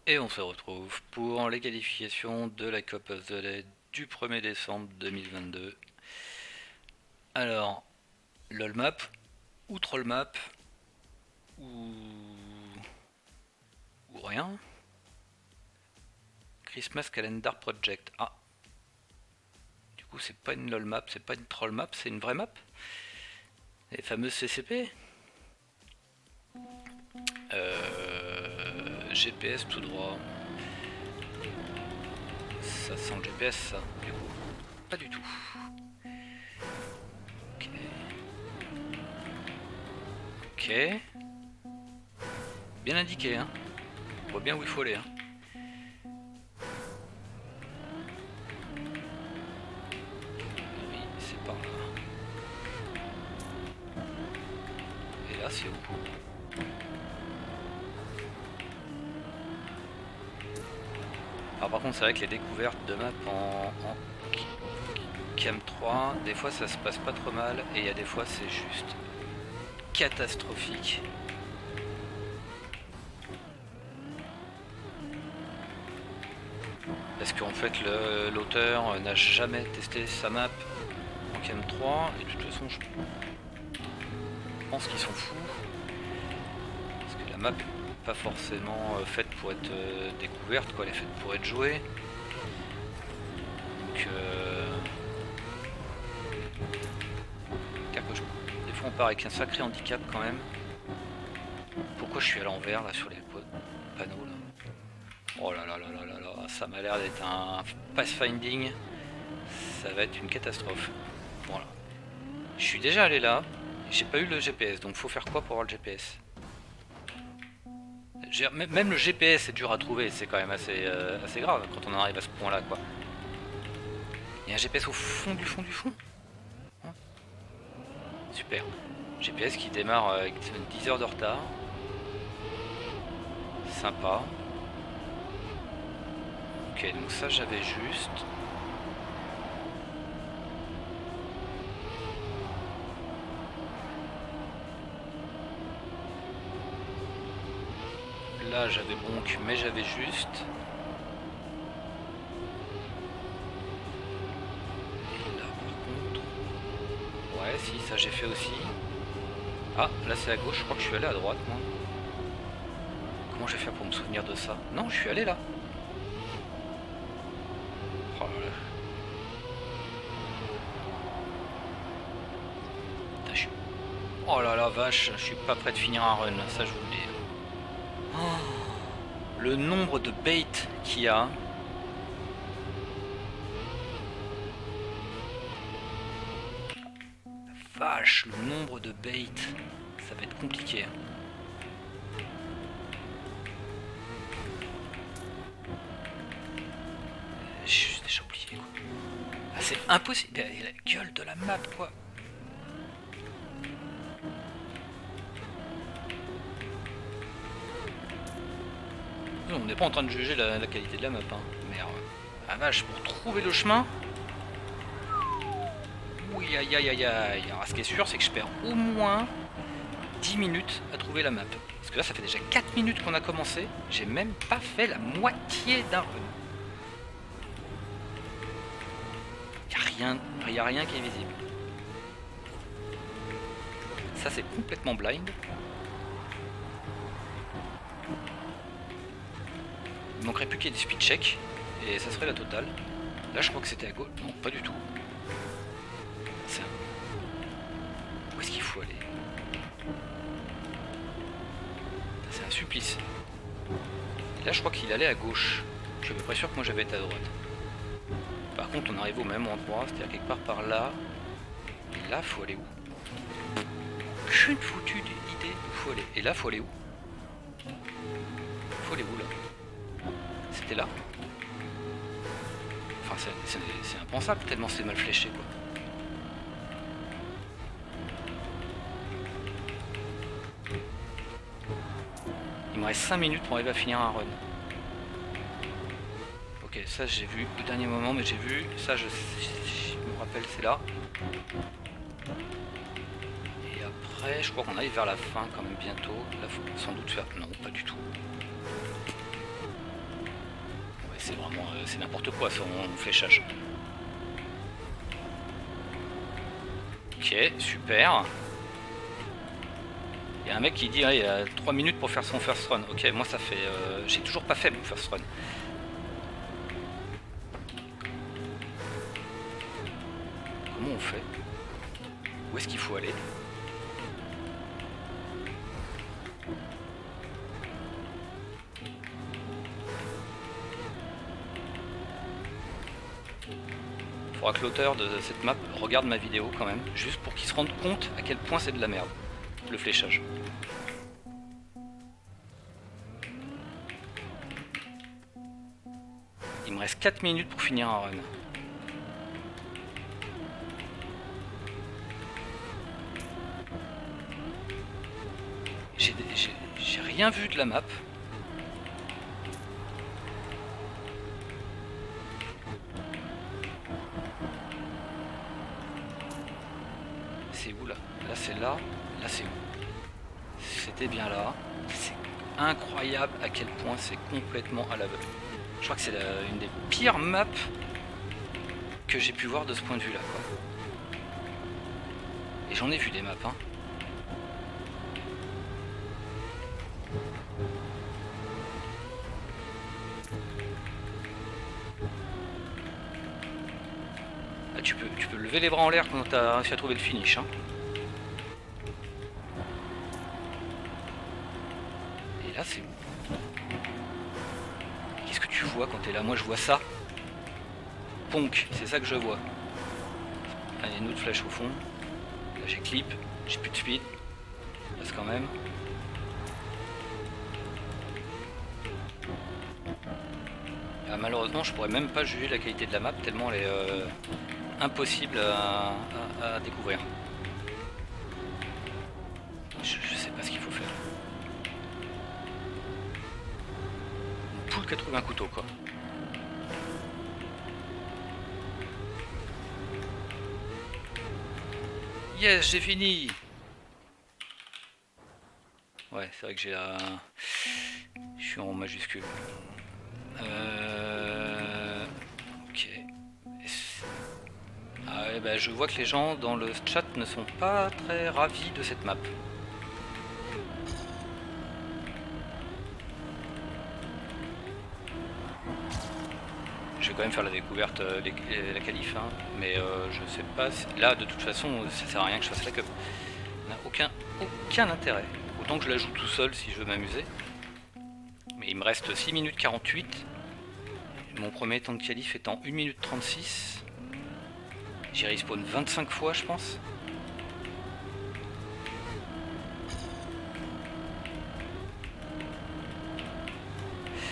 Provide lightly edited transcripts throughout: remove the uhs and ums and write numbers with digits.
Et on se retrouve pour les qualifications de la Coupe of the Lake du 1er décembre 2022. Alors, LOLmap, ou Trollmap, ou rien. Christmas Calendar Project. Ah, du coup c'est pas une LOLmap, c'est pas une Trollmap, c'est une vraie map. Les fameuses CCP. GPS tout droit. Ça sent le GPS ça, du coup. Pas du tout. Ok. Ok. Bien indiqué, hein. On voit bien où il faut aller, hein. Oui, c'est par là. Et là, c'est où? Alors par contre, c'est vrai que les découvertes de map en Cam 3, des fois ça se passe pas trop mal, et il y a des fois c'est juste catastrophique. Parce qu'en fait l'auteur n'a jamais testé sa map en Cam 3, et de toute façon je pense qu'ils sont fous. Parce que la map est pas forcément faite pour être découverte, quoi, elle est faite pour être jouée. Donc des fois on part avec un sacré handicap quand même. Pourquoi je suis à l'envers là sur les panneaux là? Oh là là là là là là, ça m'a l'air d'être un pathfinding. Ça va être une catastrophe. Voilà. Je suis déjà allé là, j'ai pas eu le GPS, donc faut faire quoi pour avoir le GPS? Même le GPS est dur à trouver, c'est quand même assez grave quand on en arrive à ce point là quoi. Il y a un GPS au fond du fond du fond. Hein. Super. GPS qui démarre avec 10 heures de retard. Sympa. Ok, donc ça j'avais juste. Là j'avais bonk, mais j'avais juste. Et là par contre. Ouais, si, ça j'ai fait aussi. Ah, là c'est à gauche, je crois que je suis allé à droite moi. Comment je vais faire pour me souvenir de ça? Non, je suis allé là. Oh là là. Putain, oh là la vache, je suis pas prêt de finir un run, ça je vous le dis. Oh, le nombre de bait qu'il y a. Vache, le nombre de bait. Ça va être compliqué. J'ai déjà oublié quoi. Ah, c'est impossible. Et la gueule de la map quoi. On n'est pas en train de juger la qualité de la map, hein. Merde. Ah vache, pour trouver le chemin. Oui, aïe aïe aïe aïe. Alors, ce qui est sûr, c'est que je perds au moins 10 minutes à trouver la map. Parce que là, ça fait déjà 4 minutes qu'on a commencé. J'ai même pas fait la moitié d'un run. Y a rien qui est visible. Ça, c'est complètement blind. Il manquerait plus qu'il y ait des speed checks. Et ça serait la totale. Là, je crois que c'était à gauche. Non, pas du tout. Où est-ce qu'il faut aller? C'est un supplice. Et là, je crois qu'il allait à gauche. Je suis à peu près sûr que moi j'avais été à droite. Par contre, on arrive au même endroit, c'est-à-dire quelque part par là. Et là, faut aller où? Aucune foutue idée où faut aller. Et là, faut aller où? Faut aller où là? C'était là? Enfin, c'est impensable tellement c'est mal fléché quoi. Il me reste 5 minutes pour arriver à finir un run. Ok, ça j'ai vu au dernier moment, mais j'ai vu. Ça, je me rappelle, c'est là. Et après, je crois qu'on arrive vers la fin quand même bientôt. Là, faut sans doute faire. Non, pas du tout. c'est vraiment c'est n'importe quoi son fléchage. Ok, super. Il y a un mec qui dit il y a 3 minutes pour faire son first run. Ok, moi ça fait... j'ai toujours pas fait mon first run. Comment on fait? Où est-ce qu'il faut aller? Il faudra que l'auteur de cette map regarde ma vidéo quand même, juste pour qu'il se rende compte à quel point c'est de la merde, le fléchage. Il me reste 4 minutes pour finir un run. J'ai rien vu de la map. C'est où là? Là c'est là. Là c'est où? C'était bien là. C'est incroyable à quel point c'est complètement à l'aveugle. Je crois que c'est une des pires maps que j'ai pu voir de ce point de vue là, quoi. Et j'en ai vu des maps, hein. Ah, tu peux lever les bras en l'air quand t'as réussi à trouver le finish, hein. Et là c'est où? Qu'est-ce que tu vois quand t'es là? Moi je vois ça. Ponk, c'est ça que je vois. Ah, il y a une autre flèche au fond. Là j'ai clip, j'ai plus de speed. Passe quand même. Ah, malheureusement je pourrais même pas juger la qualité de la map tellement elle est impossible à découvrir. Je sais pas ce qu'il faut faire. Une poule 80 couteaux quoi. Yes, j'ai fini. Ouais, c'est vrai que j'ai la... Je suis en majuscule. Ok. Ah ouais, bah, je vois que les gens dans le chat ne sont pas très ravis de cette map. Je vais quand même faire la découverte, la qualif, hein, mais je sais pas si... Là, de toute façon, ça sert à rien que je fasse la cup. Ça n'a aucun intérêt. Autant que je la joue tout seul si je veux m'amuser. Mais il me reste 6 minutes 48. Mon premier temps de qualif est en 1 minute 36. J'ai respawn 25 fois, je pense.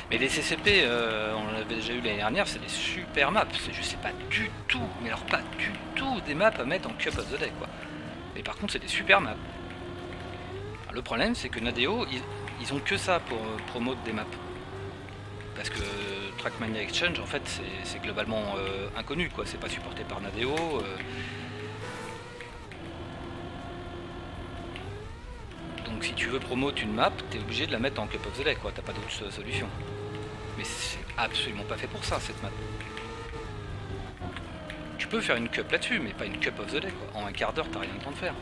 Mais les CCP, on l'avait déjà eu l'année dernière, c'est des super maps. Je sais pas du tout, mais alors pas du tout des maps à mettre en Cup of the Day, quoi. Mais par contre, c'est des super maps. Alors, le problème, c'est que Nadeo, ils ont que ça pour promouvoir des maps. Parce que Trackmania Exchange, en fait, c'est globalement inconnu, quoi. C'est pas supporté par Nadeo. Donc si tu veux promouvoir une map, t'es obligé de la mettre en Cup of the Day, quoi. T'as pas d'autre solution. Mais c'est absolument pas fait pour ça, cette map. Tu peux faire une cup là-dessus, mais pas une Cup of the Day, quoi. En un quart d'heure, t'as rien le temps de faire.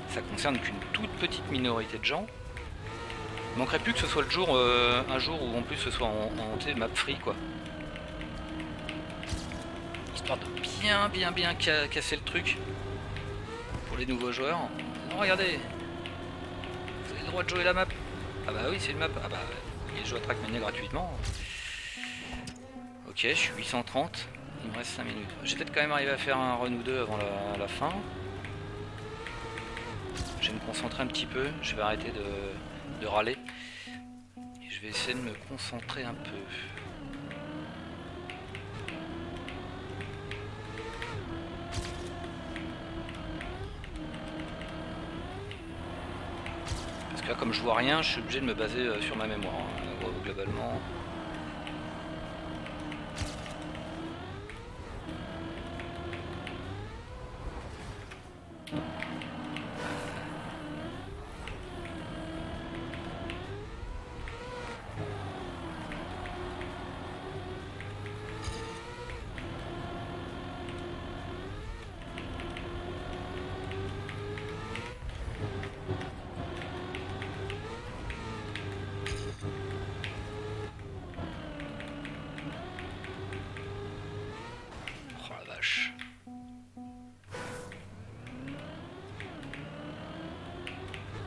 Ça concerne qu'une toute petite minorité de gens. Il manquerait plus que ce soit le jour, un jour où en plus ce soit en map free, quoi. Histoire de bien casser le truc pour les nouveaux joueurs. Non, regardez, vous avez le droit de jouer la map. Ah bah oui, c'est une map. Ah bah, il joue à Trackmania gratuitement. Ok, je suis 830. Il me reste 5 minutes. J'ai peut-être quand même arrivé à faire un run ou deux avant la fin. Je vais me concentrer un petit peu. Je vais arrêter de râler. Et je vais essayer de me concentrer un peu. Parce que là, comme je vois rien, je suis obligé de me baser sur ma mémoire, hein, globalement.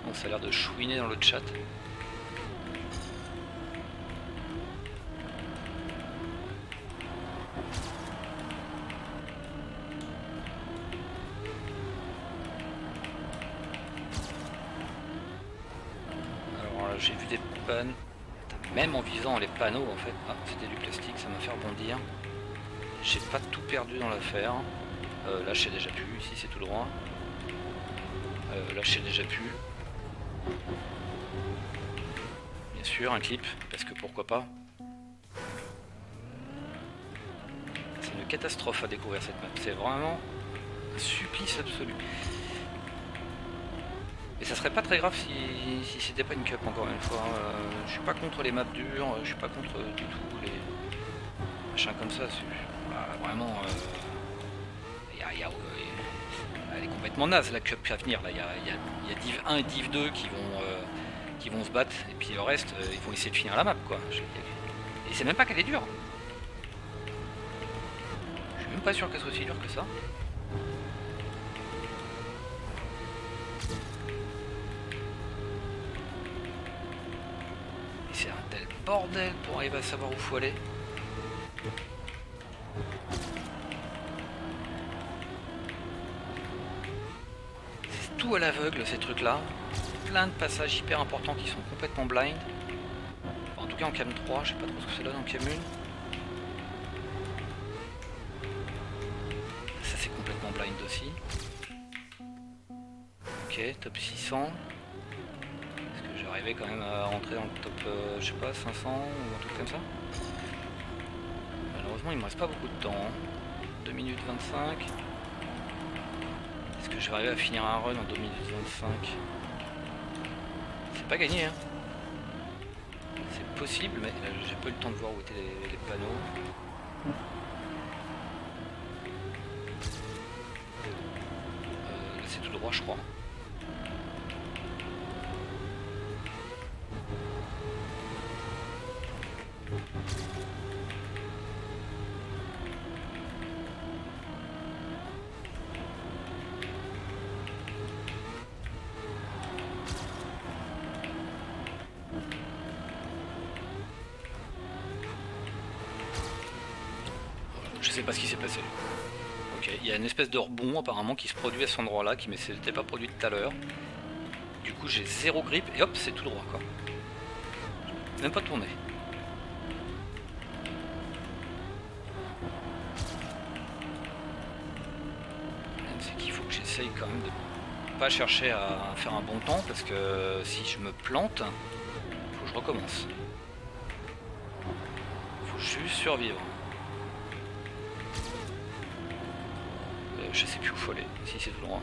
Bon, ça a l'air de chouiner dans le chat. Alors là, j'ai vu des pannes. Même en visant les panneaux en fait. Ah, c'était du plastique, ça m'a fait rebondir. J'ai pas tout perdu dans l'affaire. Là je sais déjà plus, ici c'est tout droit. Là je sais déjà plus. Bien sûr un clip, parce que pourquoi pas. C'est une catastrophe à découvrir cette map, c'est vraiment un supplice absolu. Et ça serait pas très grave si c'était pas une cup encore une fois. Je suis pas contre les maps dures, je suis pas contre du tout les machins comme ça. Vraiment, elle est complètement naze la cup à venir. Il y a Div 1 et Div 2 qui vont se battre, et puis le reste, ils vont essayer de finir la map quoi. Et c'est même pas qu'elle est dure. Je suis même pas sûr qu'elle soit aussi dure que ça. C'est un tel bordel pour arriver à savoir où faut aller. C'est tout à l'aveugle ces trucs là. Plein de passages hyper importants qui sont complètement blind. Enfin, en tout cas en cam 3, je sais pas trop ce que c'est là dans cam 1. Ça c'est complètement blind aussi. Ok, top 600. J'arrivais quand même à rentrer dans le top, je sais pas, 500 ou un truc comme ça. Malheureusement, il me reste pas beaucoup de temps. Hein. 2 minutes 25. Est-ce que je vais arriver à finir un run en 2 minutes 25? C'est pas gagné, hein. C'est possible, mais j'ai pas eu le temps de voir où étaient les panneaux. Là, c'est tout droit, je crois. Je sais pas ce qui s'est passé. Ok, il y a une espèce de rebond apparemment qui se produit à cet endroit-là, qui ne s'était pas produit tout à l'heure. Du coup j'ai zéro grip et hop, c'est tout droit quoi. Même pas tourné. C'est qu'il faut que j'essaye quand même de pas chercher à faire un bon temps, parce que si je me plante, faut que je recommence. Faut juste survivre. Je sais plus où faut aller, si c'est tout droit.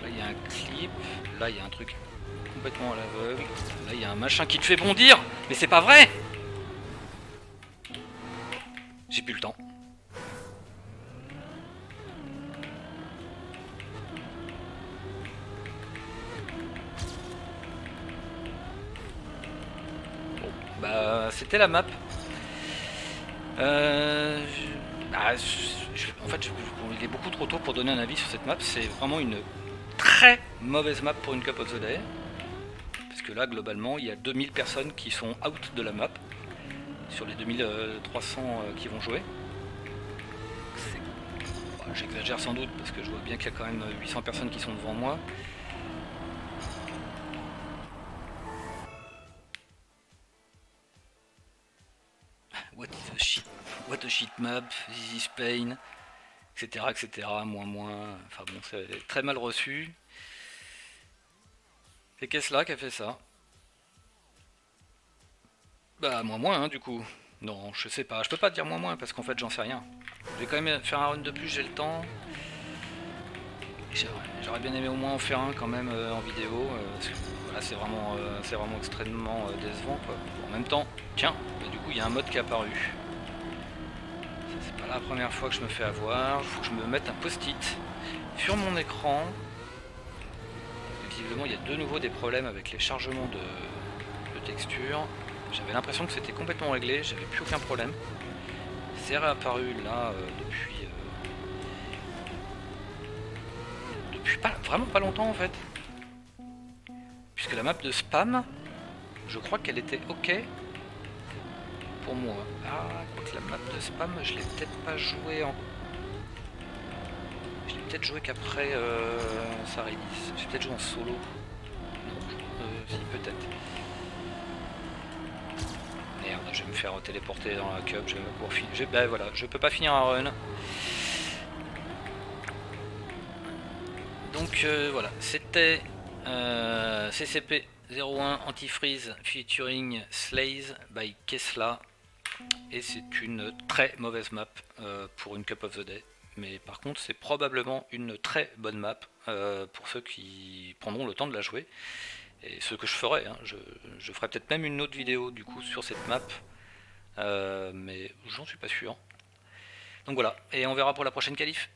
Là il y a un clip, là il y a un truc complètement à l'aveugle, là il y a un machin qui te fait bondir, mais c'est pas vrai! J'ai plus le temps. Bah, c'était la map. En fait, il est beaucoup trop tôt pour donner un avis sur cette map. C'est vraiment une très mauvaise map pour une Cup of the Day. Parce que là, globalement, il y a 2000 personnes qui sont out de la map. Sur les 2300 qui vont jouer. J'exagère sans doute, parce que je vois bien qu'il y a quand même 800 personnes qui sont devant moi. What a shit map, this is pain, etc. etc. moins. Enfin bon, c'est très mal reçu. Et qu'est-ce là qui a fait ça? Bah moins hein, du coup. Non, je sais pas, je peux pas te dire moins parce qu'en fait j'en sais rien. Je vais quand même faire un run de plus, j'ai le temps. J'aurais bien aimé au moins en faire un quand même en vidéo. Parce que, voilà, c'est vraiment extrêmement décevant quoi. En même temps, tiens, bah, du coup il y a un mode qui est apparu. C'est pas la première fois que je me fais avoir. Il faut que je me mette un post-it sur mon écran visiblement il y a de nouveau des problèmes avec les chargements de textures. J'avais l'impression que c'était complètement réglé, j'avais plus aucun problème. C'est réapparu là depuis vraiment pas longtemps en fait. Puisque la map de spam, je crois qu'elle était ok pour moi. Ah, quoi que la map de spam, je l'ai peut-être pas joué en... Je l'ai peut-être joué qu'après sa release. J'ai peut-être joué en solo. Non, si, peut-être. Merde, je vais me faire téléporter dans la cup, je vais pouvoir finir. Ben voilà, je peux pas finir un run. Donc voilà, c'était CCP 01 Antifreeze featuring Slays by Kesla. Et c'est une très mauvaise map pour une Cup of the Day. Mais par contre, c'est probablement une très bonne map pour ceux qui prendront le temps de la jouer. Et ce que je ferai, hein, je ferai peut-être même une autre vidéo du coup sur cette map. Mais j'en suis pas sûr. Donc voilà, et on verra pour la prochaine qualif.